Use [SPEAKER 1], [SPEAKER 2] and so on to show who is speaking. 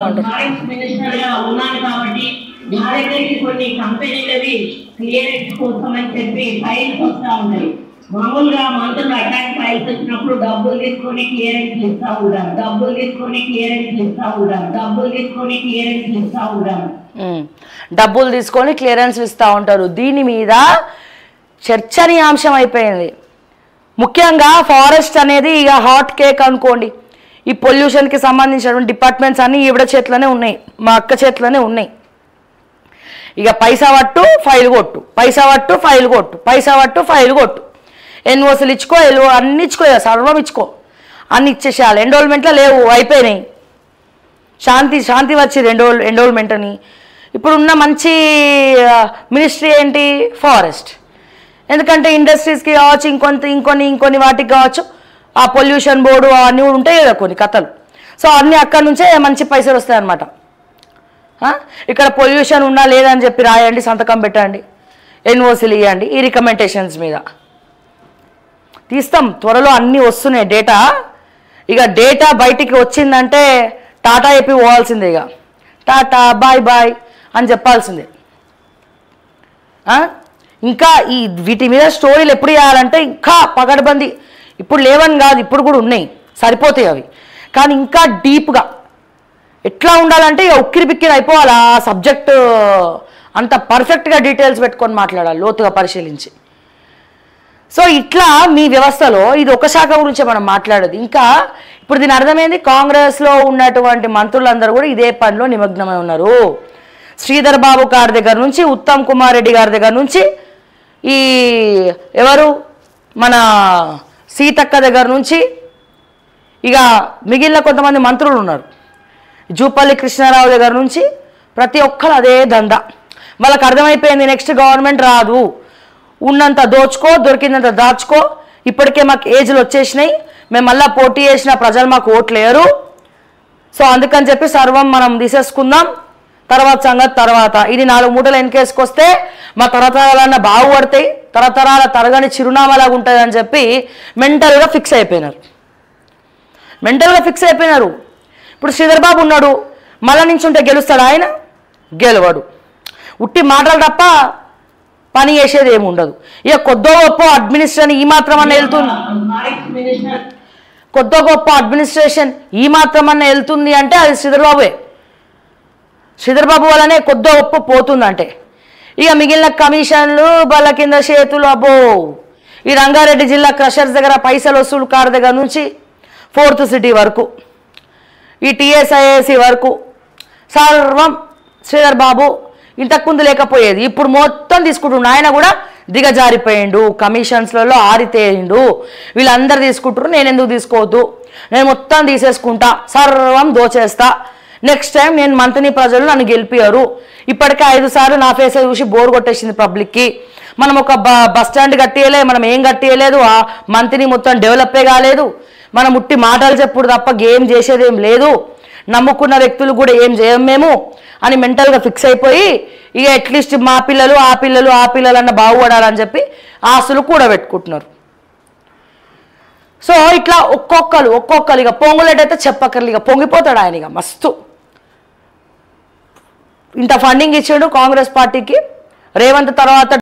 [SPEAKER 1] Forest minister గా ఉన్నాను కాబట్టి నా దగ్గరికి కొన్ని కంపెనీలవి క్లియరెన్స్ కోసం అని చెప్పి ఫైల్స్ వస్తూ ఉంటాయి. మామూలుగా మంత్రులు అటాక్ ఫైల్స్ వచ్చినప్పుడు డబ్బులు తీసుకొని క్లియరెన్స్ ఇస్తా ఉంటారు, డబ్బులు తీసుకొని క్లియరెన్స్ ఇస్తా ఉంటారు, డబ్బులు తీసుకొని క్లియరెన్స్ ఇస్తా ఉంటారు,
[SPEAKER 2] డబ్బులు తీసుకొని క్లియరెన్స్ ఇస్తూ ఉంటారు. దీని మీద చర్చనీయాంశం అయిపోయింది. ముఖ్యంగా ఫారెస్ట్ అనేది ఇక హాట్ కేక్ అనుకోండి. ఈ పొల్యూషన్కి సంబంధించినటువంటి డిపార్ట్మెంట్స్ అన్నీ ఈవిడ చేతిలోనే ఉన్నాయి, మా అక్క చేతిలోనే ఉన్నాయి. ఇక పైసా పట్టు ఫైల్ కొట్టు, పైసా పట్టు ఫైల్ కొట్టు, పైసా పట్టు ఫైల్ కొట్టు, ఎన్ఓసీలు ఇచ్చుకో, అన్ని ఇచ్చుకో, సర్వం ఇచ్చుకో, అన్ని ఇచ్చేసేయాలి. ఎన్రోల్మెంట్లో లేవు, అయిపోయినాయి. శాంతి వచ్చింది ఎన్రోల్మెంట్ అని. ఇప్పుడున్న మంచి మినిస్ట్రీ ఏంటి? ఫారెస్ట్. ఎందుకంటే ఇండస్ట్రీస్కి కావచ్చు, ఇంకొన్ని వాటికి కావచ్చు, ఆ పొల్యూషన్ బోర్డు అవన్నీ కూడా ఉంటాయి కదా కొన్ని కథలు. సో అన్నీ అక్కడి నుంచే మంచి పైసలు వస్తాయి అన్నమాట. ఇక్కడ పొల్యూషన్ ఉన్నా లేదని చెప్పి రాయండి, సంతకం పెట్టండి, ఎన్ఓసీలు ఇవ్వండి. ఈ రికమెండేషన్స్ మీద తీస్తాం. త్వరలో అన్నీ వస్తున్నాయి డేటా. ఇక డేటా బయటికి వచ్చిందంటే టాటా చెప్పి పోవాల్సిందే. ఇక టాటా బాయ్ బాయ్ అని చెప్పాల్సిందే. ఇంకా ఈ వీటి మీద స్టోరీలు ఎప్పుడు చేయాలంటే ఇంకా పగడబంది. ఇప్పుడు లేవని కాదు, ఇప్పుడు కూడా ఉన్నాయి, సరిపోతాయి అవి. కానీ ఇంకా డీప్గా ఎట్లా ఉండాలంటే ఇక ఉక్కిరి బిక్కిరి అయిపోవాలి. ఆ సబ్జెక్టు అంత పర్ఫెక్ట్గా డీటెయిల్స్ పెట్టుకొని మాట్లాడాలి, లోతుగా పరిశీలించి. సో ఇట్లా మీ వ్యవస్థలో ఇది ఒక శాఖ గురించే మనం మాట్లాడేది. ఇంకా ఇప్పుడు దీని అర్థమైంది, కాంగ్రెస్లో ఉన్నటువంటి మంత్రులందరూ కూడా ఇదే పనిలో నిమగ్నమై ఉన్నారు. శ్రీధర్ బాబు గారి దగ్గర నుంచి, ఉత్తమ్ కుమార్ రెడ్డి గారి దగ్గర నుంచి, ఈ ఎవరు మన సీతక్క దగ్గర నుంచి, ఇక మిగిలిన కొంతమంది మంత్రులు ఉన్నారు, జూపల్లి కృష్ణారావు దగ్గర నుంచి, ప్రతి ఒక్కరు అదే దందా. వాళ్ళకి అర్థమైపోయింది నెక్స్ట్ గవర్నమెంట్ రాదు, ఉన్నంత దోచుకో, దొరికినంత దాచుకో, ఇప్పటికే మాకు ఏజ్లు వచ్చేసినాయి, మేము మళ్ళీ పోటీ చేసిన ప్రజలు మాకు ఓట్లేరు, సో అందుకని చెప్పి సర్వం మనం తీసేసుకుందాం, తర్వాత సంగతి తర్వాత. ఇది 4 మూటలు వెనకేసుకొస్తే మా తరతరాలన్నా బాగుపడతాయి, తరతరాల తరగని చిరునామాలాగా ఉంటుంది అని చెప్పి మెంటల్గా ఫిక్స్ అయిపోయినారు. ఇప్పుడు శ్రీధర్ బాబు ఉన్నాడు, మళ్ళా నుంచి ఉంటే గెలుస్తాడు ఆయన? గెలవడు. ఉట్టి మాటలు తప్ప పని చేసేది ఏమి ఉండదు. ఇక కొద్దో గొప్ప అడ్మినిస్ట్రేషన్ ఈ మాత్రం అన్న వెళ్తుంది, కొద్దో గొప్ప అడ్మినిస్ట్రేషన్ ఈ మాత్రం అన్న వెళ్తుంది అంటే అది శ్రీధర్ బాబుయే. శ్రీధర్ బాబు వల్లనే కొద్దో గొప్ప పోతుందంటే. ఇక మిగిలిన కమిషన్లు, బల్ల కింద చేతులు, అబ్బో. ఈ రంగారెడ్డి జిల్లా క్రషర్స్ దగ్గర పైసలు వసూలు కారు దగ్గర నుంచి 4th సిటీ వరకు, ఈ టీఎస్ఐఏసి వరకు సర్వం శ్రీధర్ బాబు. ఇంతకుముందు లేకపోయేది, ఇప్పుడు మొత్తం తీసుకుంటుండు. ఆయన కూడా దిగజారిపోయిండు, కమిషన్స్లలో ఆరితేయిండు. వీళ్ళందరూ తీసుకుంటారు, నేను ఎందుకు తీసుకోవద్దు, నేను మొత్తం తీసేసుకుంటా, సర్వం దోచేస్తా, నెక్స్ట్ టైం నేను మంత్రిని, ప్రజలు నన్ను గెలిపారు. ఇప్పటికే 5 సార్లు నా ఫేస్ చూసి బోర్ కొట్టేసింది పబ్లిక్కి. మనం ఒక బస్ స్టాండ్ కట్టియలే, మనం ఏం కట్టియలేదు, ఆ మంత్రిని మొత్తం డెవలపే కాలేదు, మనం ఉట్టి మాటలు చెప్పుడు తప్ప ఏం చేసేది ఏం లేదు, నమ్ముకున్న వ్యక్తులు కూడా ఏం చేయం మేము అని మెంటల్గా ఫిక్స్ అయిపోయి, ఇక అట్లీస్ట్ మా పిల్లలు ఆ పిల్లలు అన్న బాగుపడాలని చెప్పి ఆస్తులు కూడా పెట్టుకుంటున్నారు. సో ఇట్లా ఒక్కొక్కరు ఇక పొంగులేటైతే చెప్పక్కర్లు, ఇక పొంగిపోతాడు ఆయన. ఇక మస్తు ఇంత ఫండింగ్ ఇచ్చాడు కాంగ్రెస్ పార్టీకి. రేవంత్ తర్వాత